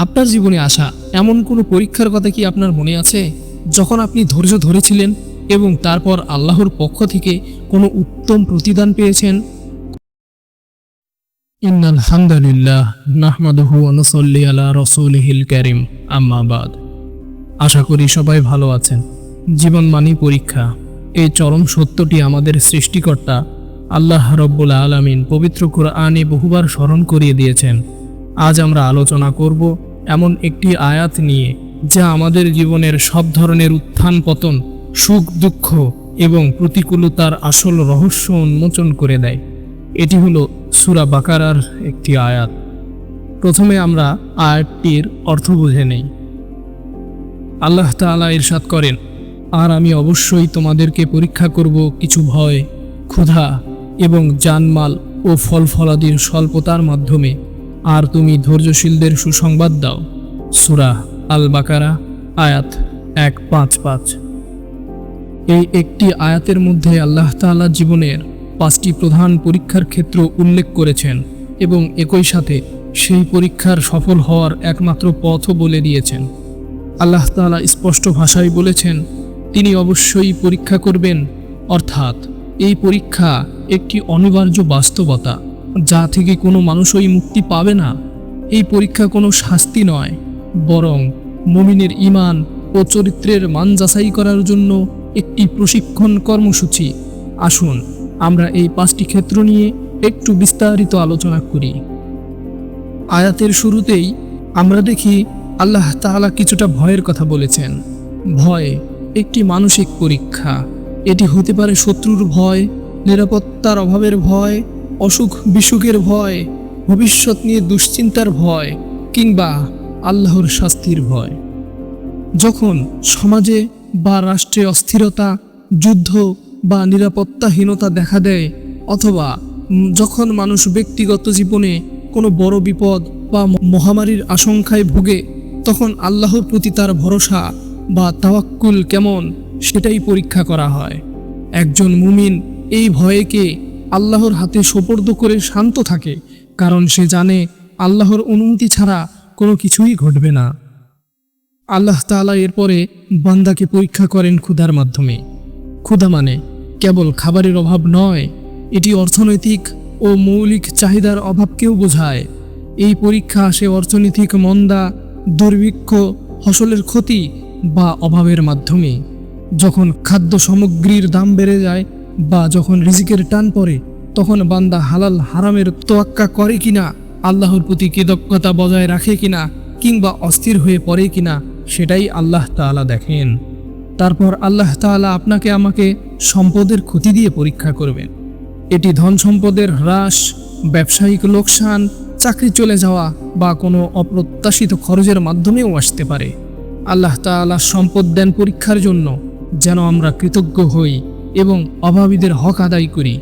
আপনার জীবনে আসা এমন কোনো পরীক্ষার কথা কি আপনার মনে আছে, যখন আপনি ধৈর্য ধরেছিলেন এবং তারপর আল্লাহর পক্ষ থেকে কোনো উত্তম প্রতিদান পেয়েছেন? ইন্নাল হামদুলিল্লাহ নাহমাদুহু ওয়া নুসাল্লি আলা রাসূলিহিল কারীম, আম্মা বাদ। আশা করি সবাই ভালো আছেন। জীবন মানেই পরীক্ষা, এই চরম সত্যটি আমাদের সৃষ্টিকর্তা আল্লাহ রাব্বুল আলামিন পবিত্র কুরআনে বহুবার স্মরণ করিয়ে দিয়েছেন। আজ আমরা আলোচনা করব এমন একটি আয়াত নিয়ে, যা আমাদের জীবনের সব ধরনের উত্থান পতন, সুখ দুঃখ এবং প্রতিকূলতার আসল রহস্য উন্মোচন করে দেয়। এটি হলো সূরা বাকারার একটি আয়াত। প্রথমে আমরা আয়াতটির অর্থ বুঝে নেই। আল্লাহ তাআলা ইরশাদ করেন, আর আমি অবশ্যই তোমাদেরকে পরীক্ষা করব কিছু ভয়, ক্ষুধা এবং জানমাল ও ফলফলাদির স্বল্পতার মাধ্যমে, আর তুমি ধৈর্যশীলদের সুসংবাদ দাও। সূরা আল বাকারা আয়াত 155। এই একটি আয়াতের মধ্যে আল্লাহ তাআলা জীবনের 5টি প্রধান পরীক্ষার ক্ষেত্র উল্লেখ করেছেন এবং একই সাথে সেই পরীক্ষার সফল হওয়ার একমাত্র পথও বলে দিয়েছেন। আল্লাহ তাআলা স্পষ্ট ভাষায় বলেছেন, তিনি অবশ্যই পরীক্ষা করবেন, অর্থাৎ এই পরীক্ষা একটি অনিবার্য বাস্তবতা, যা থেকে কোনো মানুষই মুক্তি পাবে না। এই পরীক্ষা কোনো শাস্তি নয়, বরং মুমিনের ঈমান ও চরিত্রের মান যাচাই করার জন্য একটি প্রশিক্ষণ কর্মসূচি। আসুন আমরা এই 5টি ক্ষেত্র নিয়ে একটু বিস্তারিত আলোচনা করি। আয়াতের শুরুতেই আমরা দেখি আল্লাহ তাআলা কিছুটা ভয়ের কথা বলেছেন। ভয় একটি মানসিক পরীক্ষা। এটি হতে পারে শত্রুর ভয়, নিরাপত্তার অভাবের ভয়, অসুখ বিসুখের ভয়, ভবিষ্যৎ নিয়ে দুশ্চিন্তার ভয়, কিংবা আল্লাহর শাস্তির ভয়। যখন সমাজে বা রাষ্ট্রে অস্থিরতা, যুদ্ধ বা নিরাপত্তাহীনতা দেখা দেয়, অথবা যখন মানুষ ব্যক্তিগত জীবনে কোনো বড় বিপদ বা মহামারীর আশঙ্কায় ভোগে, তখন আল্লাহর প্রতি তার ভরসা বা তাওয়াক্কুল কেমন, সেটাই পরীক্ষা করা হয়। একজন মুমিন এই ভয়কে আল্লাহর হাতে সোপর্দ করে শান্ত থাকে, কারণ সে জানে আল্লাহর অনুমতি ছাড়া কোনো কিছুই ঘটবে না। আল্লাহ তাআলা এরপরে বান্দাকে পরীক্ষা করেন ক্ষুধার মাধ্যমে। ক্ষুধা মানে কেবল খাবারের অভাব নয়, এটি অর্থনৈতিক ও মৌলিক চাহিদার অভাবকেও বোঝায়। এই পরীক্ষা আসে অর্থনৈতিক মন্দা, দুর্ভিক্ষ, ফসলের ক্ষতি বা অভাবের মাধ্যমে। যখন খাদ্য সামগ্রীর দাম বেড়ে যায় বা যখন রিজিকের টান পড়ে, তখন বান্দা হালাল হারামের তোয়াক্কা করে কিনা, আল্লাহর প্রতি কৃতজ্ঞতা বজায় রাখে কিনা, কিংবা অস্থির হয়ে পড়ে কিনা, সেটাই আল্লাহ তাআলা দেখেন। তারপর আল্লাহ তাআলা আপনাকে আমাকে সম্পদের ক্ষতি দিয়ে পরীক্ষা করবেন। এটি ধন সম্পদের হ্রাস, ব্যবসায়িক লোকসান, চাকরি চলে যাওয়া বা কোনো অপ্রত্যাশিত খরচের মাধ্যমেও আসতে পারে। আল্লাহ তাআলা সম্পদ দেন পরীক্ষার জন্য, যেন আমরা কৃতজ্ঞ হই এবং অভাবীদের হক আদায় করি।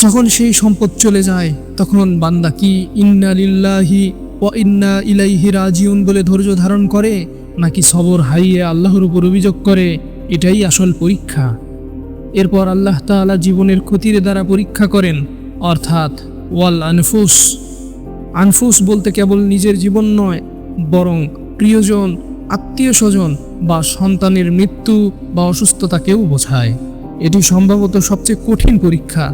যখন সেই সম্পদ চলে যায়, তখন বান্দা কি ইন্না লিল্লাহি ওয়া ইন্না ইলাইহি রাজিউন বলে ধৈর্য ধারণ করে, নাকি সবর হারিয়ে আল্লাহর উপর অভিযোগ করে? এটাই আসল পরীক্ষা। এরপর আল্লাহ তাআলা জীবনের ক্ষতির দ্বারা পরীক্ষা করেন, অর্থাৎ ওয়াল আনফুস। আনফুস বলতে কেবল নিজের জীবন নয়, বরং প্রিয়জন, আত্মীয় স্বজন বা সন্তানের মৃত্যু বা অসুস্থতাকেও বোঝায়। এটি সম্ভবত সবচেয়ে কঠিন পরীক্ষা।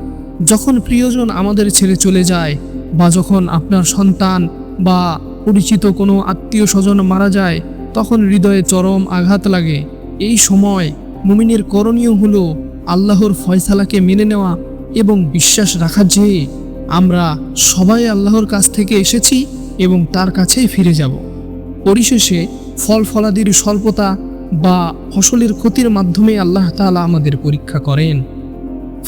যখন প্রিয়জন আমাদের ছেড়ে চলে যায়, বা যখন আপনার সন্তান বা পরিচিত কোনো আত্মীয় স্বজন মারা যায়, তখন হৃদয়ে চরম আঘাত লাগে। এই সময় মুমিনের করণীয় হলো আল্লাহর ফয়সালাকে মেনে নেওয়া এবং বিশ্বাস রাখা যে আমরা সবাই আল্লাহর কাছ থেকে এসেছি এবং তার কাছেই ফিরে যাব। পরিশেষে ফল ফলাদির স্বল্পতা বা ফসলের ক্ষতির মাধ্যমে আল্লাহ তাআলা আমাদের পরীক্ষা করেন।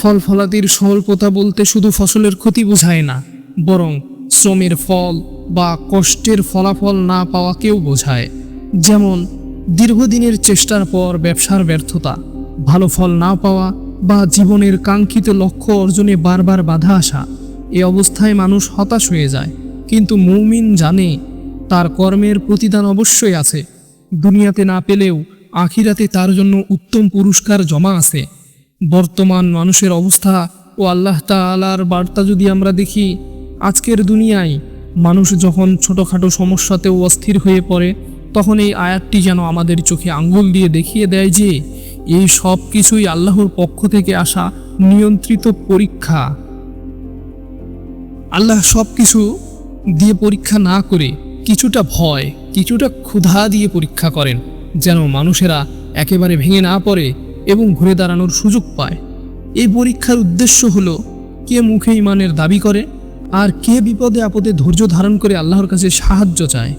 ফল ফলাদির স্বল্পতা বলতে শুধু ফসলের ক্ষতি বোঝায় না, বরং শ্রমের ফল বা কষ্টের ফলাফল না পাওয়াকেও বোঝায়। যেমন দীর্ঘদিনের চেষ্টার পর ব্যবসার ব্যর্থতা, ভালো ফল না পাওয়া বা জীবনের কাঙ্ক্ষিত লক্ষ্য অর্জনে বারবার বাধা আসা। এই অবস্থায় মানুষ হতাশ হয়ে যায়, কিন্তু মুমিন জানে তার কর্মের প্রতিদান অবশ্যই আছে। দুনিয়াতে না পেলেও আখিরাতে তার জন্য উত্তম পুরস্কার জমা আছে। বর্তমান মানুষের অবস্থা ও আল্লাহ তাআলার বার্তা যদি আমরা দেখি, আজকের দুনিয়ায় মানুষ যখন ছোটোখাটো সমস্যাতেও অস্থির হয়ে পড়ে, তখন এই আয়াতটি যেন আমাদের চোখে আঙ্গুল দিয়ে দেখিয়ে দেয় যে এই সব কিছুই আল্লাহর পক্ষ থেকে আসা নিয়ন্ত্রিত পরীক্ষা। আল্লাহ সব কিছু দিয়ে পরীক্ষা না করে কিছুটা ভয়, কিছুটা ক্ষুধা দিয়ে পরীক্ষা করেন, যেন মানুষেরা একেবারে ভেঙে না পড়ে এবং ঘুরে দাঁড়ানোর সুযোগ পায়। এই পরীক্ষার উদ্দেশ্য হলো কে মুখে ঈমানের দাবি করে আর কে বিপদে আপদে ধৈর্য ধারণ করে আল্লাহর কাছে সাহায্য চায়।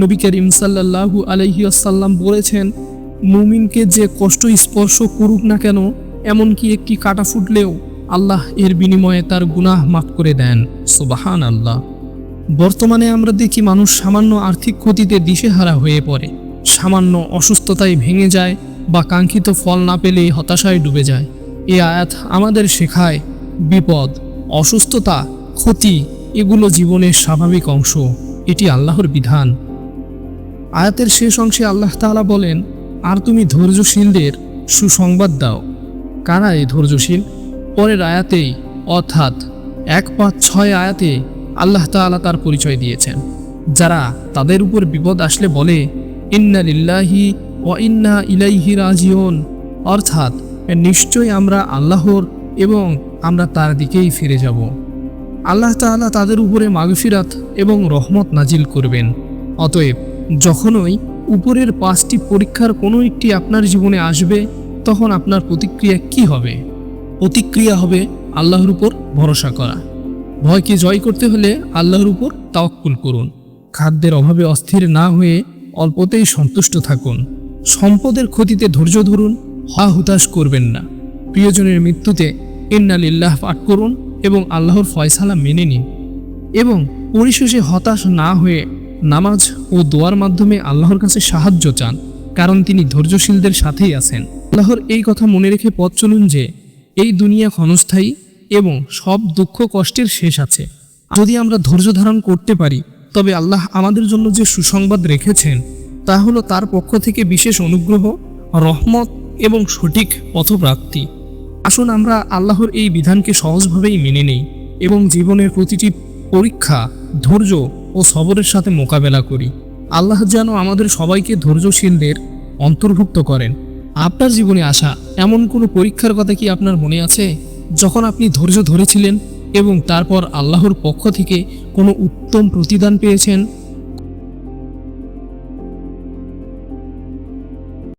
নবী করিম সাল্লাল্লাহু আলাইহি ওয়াসাল্লাম বলেছেন, মুমিনকে যে কষ্ট স্পর্শ করুক না কেন, এমনকি একটি কাঁটা ফুটলেও আল্লাহ এর বিনিময়ে তার গুনাহ মাফ করে দেন। সুবহানাল্লাহ। বর্তমানে আমরা দেখি মানুষ সামান্য আর্থিক ক্ষতিতে দিশেহারা হয়ে পড়ে, সামান্য অসুস্থতায় ভেঙে যায় বা কাঙ্ক্ষিত ফল না পেলেই হতাশায় ডুবে যায়। এই আয়াত আমাদের শেখায় বিপদ, অসুস্থতা, ক্ষতি এগুলো জীবনের স্বাভাবিক অংশ, এটি আল্লাহর বিধান। আয়াতের শেষ অংশে আল্লাহ তাআলা বলেন, আর তুমি ধৈর্যশীলদের সুসংবাদ দাও। কারা এই ধৈর্যশীল? পরের আয়াতেই অর্থাৎ 1-5-6 আয়াতে আল্লাহ তাআলা তার পরিচয় দিয়েছেন, যারা তাদের উপর বিপদ আসলে বলে ইন্না লিল্লাহি ওয়া ইন্না ইলাইহি রাজিউন, অর্থাৎ নিশ্চয়ই আমরা আল্লাহর এবং আমরা তার দিকেই ফিরে যাব। আল্লাহ তাআলা তাদের উপরে মাগফিরাত এবং রহমত নাজিল করবেন। অতএব যখনই উপরের 5টি পরীক্ষার কোনো একটি আপনার জীবনে আসবে, তখন আপনার প্রতিক্রিয়া কি হবে? প্রতিক্রিয়া হবে আল্লাহর উপর ভরসা করা। ভয়কে জয় করতে হলে আল্লাহর উপর তাওয়াক্কুল করুন। খাদ্যের অভাবে অস্থির না হয়ে অল্পতেই সন্তুষ্ট থাকুন। সম্পদের ক্ষতিতে ধৈর্য ধরুন, হতাশ করবেন না। প্রিয়জনের মৃত্যুতে ইন্না লিল্লাহ পাঠ করুন এবং আল্লাহর ফয়সালা মেনে নিন। এবং পরিশেষে হতাশ না হয়ে নামাজ ও দোয়ার মাধ্যমে আল্লাহর কাছে সাহায্য চান, কারণ তিনি ধৈর্যশীলদের সাথেই আছেন। আল্লাহর এই কথা মনে রেখে পথ চলুন যে এই দুনিয়া ক্ষণস্থায়ী এবং সব দুঃখ কষ্টের শেষ আছে। যদি আমরা ধৈর্য ধারণ করতে পারি, তবে আল্লাহ আমাদের জন্য যে সুসংবাদ রেখেছেন তা হলো তার পক্ষ থেকে বিশেষ অনুগ্রহ, রহমত এবং সঠিক পথপ্রাপ্তি। আসুন আমরা আল্লাহর এই বিধানকে সহজভাবেই মেনে নেই এবং জীবনের প্রতিটি পরীক্ষা ধৈর্য ও সবরের সাথে মোকাবেলা করি। আল্লাহ যেন আমাদের সবাইকে ধৈর্যশীলদের অন্তর্ভুক্ত করেন। আপনার জীবনে আসা এমন কোনো পরীক্ষার কথা কি আপনার মনে আছে, যখন আপনি ধৈর্য ধরেছিলেন এবং তারপর আল্লাহর পক্ষ থেকে কোনো উত্তম প্রতিদান পেয়েছেন?